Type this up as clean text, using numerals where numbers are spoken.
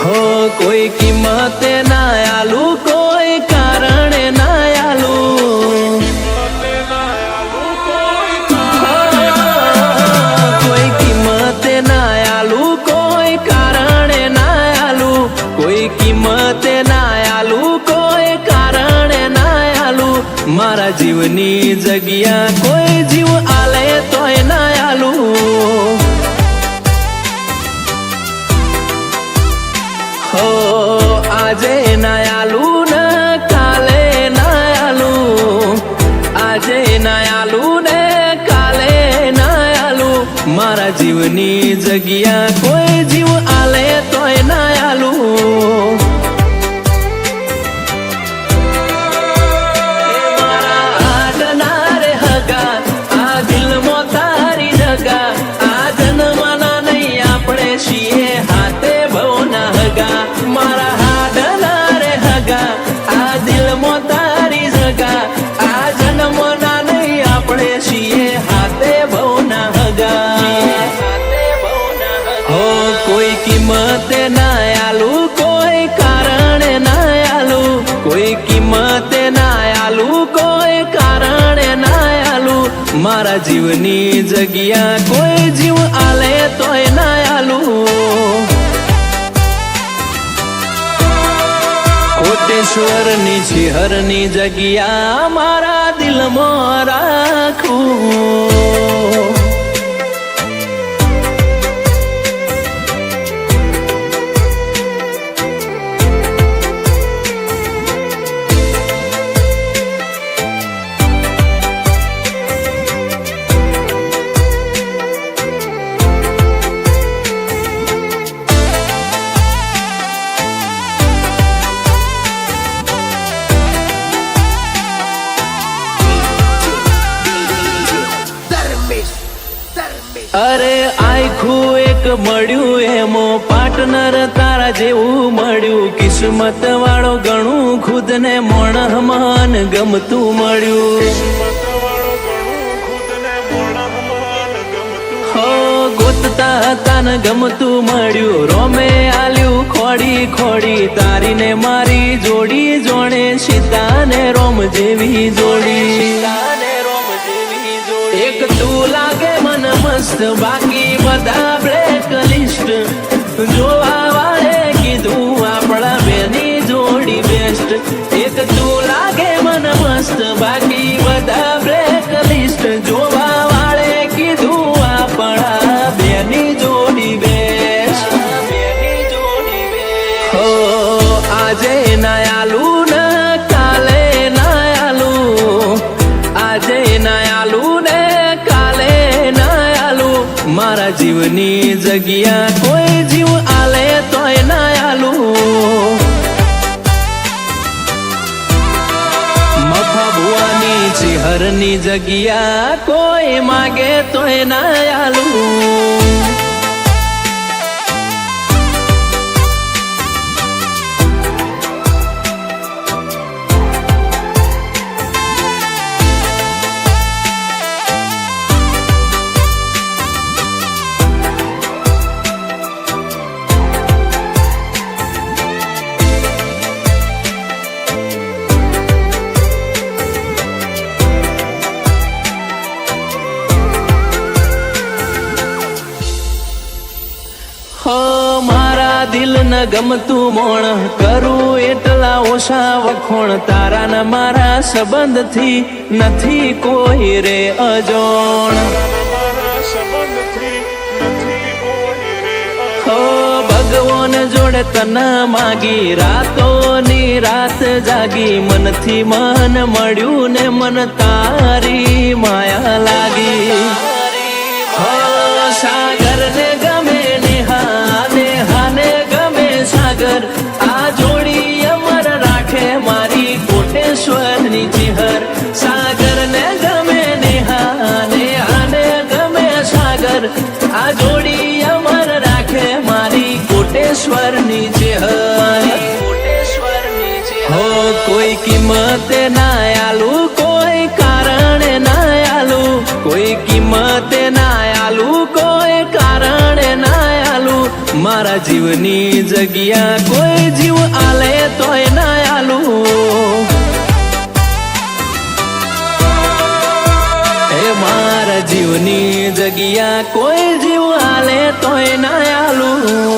हो कोई किंमत ना आलू कोई कारण ना आलू कोई कीमत ना आलू कोई कारण ना आलू कोई कीमत ना आलू कोई कारण ना आलू मारा जीवनी जगिया कोई जीव आले तोय ना आलू हो आजे ना आलू न काले ना आलू आजे ना आलू ने काले ना आलू मारा जीवनी जगिया कोई जीव आले तोय ना आलू मारा आडना रे हगा आ दिल मो तारी जगा आ जन्मना नहीं आपणे છીએ हाथे भवना हगा मारा हाडना रे हगा आ दिल मो तारी जगा आ जन्मना नहीं आपणे છીએ हाथे भवना हगा हो कोई किंमत ना आलू कोई कारण ना आलू कोई किंमत ना आलू कोई कारण ना आलू मारा जीवनी जगिया कोई जीव आले तोय ना आलू कोटेश्वर नी छिहर नी जगिया मारा दिल में राखू अरे आखू एक मळ्यू एमो पार्टनर तारा जेवू मळ्यू किस्मत वाळो गणू खुद ने मोण मन गमतू मळ्यू हो गोतता हता न गमतू मळ्यू रोमे आल्यू खोडी खोडी तारी ने मारी जोड़ी जोणे सीता ने रोम जेवी जोड़ी एक तू लागे मन मस्त बाकी बधा ब्लैक लिस्ट जोवा वाले कीधुं आपड़ा बेनी जोड़ी बेस्ट एक तू लागे मन मस्त बाकी बधा ब्लैक लिस्ट जोवा वाले कीधुं आपड़ा बेनी जोड़ी बेस्ट हो आजे ना आलू न काले ना आलू आजे ना आलू मारा जीवनी जगिया कोई जीव आले तोय ना आलू मफा भुवानी छिहरनी जगिया कोई मागे तोय ना आलू हो मारा दिल न गमतू मोण करू एटला ओछा वखोण तारा न मारा संबंध थी नथी कोई रे अजोण हो भगवान जोड़े तन मागी रातो नी रात जागी मन थी मन मळ्यू ने मन तारी माया लागी हो सागर ने गमे हाने गमे सागर आ जोड़ी अमर राखे मारी कोटेश्वर नी चिहर सागर ने गमे नेहाने हाने गमे सागर आ जोड़ी अमर राखे मारी कोटेश्वर नी चिहर हो कोई किंमत ना आलू कोई कारण ना आलू कोई किंमत ना आलू कोई कारण ना आलू मारा મારા જીવની જગ્યા કોઈ જીવ આલે તોય ના આલું. એ મારા જીવની જગ્યા કોઈ જીવ આલે તોય ના આલું.